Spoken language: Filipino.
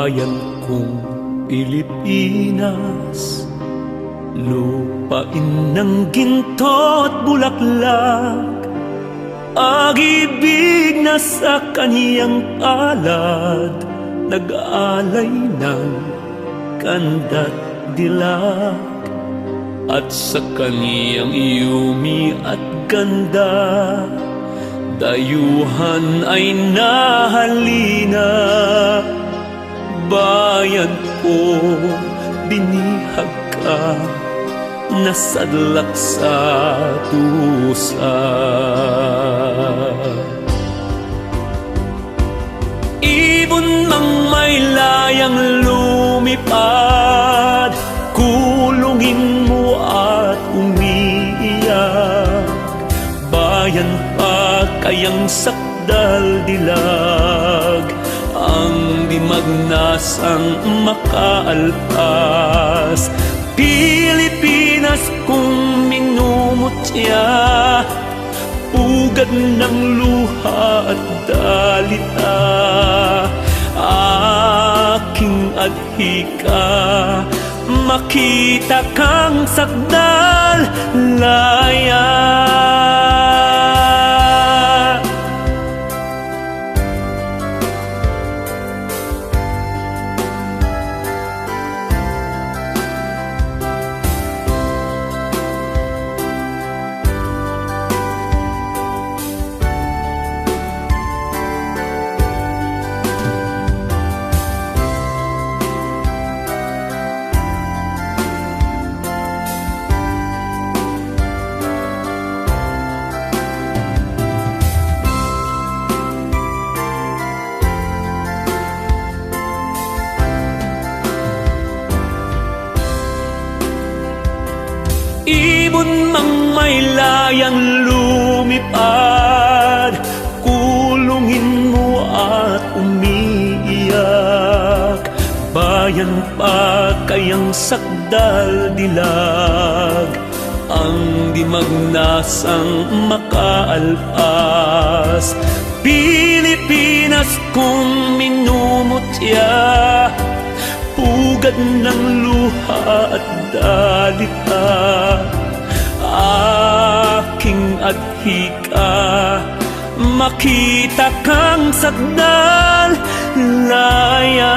bayan kong Pilipinas, lupain ng ginto't bulaklak, ag-ibig na sa kaniyang palad, nag-aalay ng kanda't dilag, at sa kaniyang yumi at ganda, dayuhan ay nahalina. Bayan ko, binihag ka, nasadlak sa dusa. Ibon mang may layang lumipad, kulungin mo at umiiyak. Bayan pa kayang sakdal dilag, ang di magnasang makaalpas. Pilipinas kung minumutya, ugad ng luha at dalita, aking adhika, makita kang sakdal laya. Ibon mang may layang lumipad, kulungin mo at umiiyak. Bayan pa kayang sakdal dilag, ang di magnasang makaalpas. Pilipinas kung minumutya, pugad ng luha at dalita, aking adhika, makita kang sakdal laya.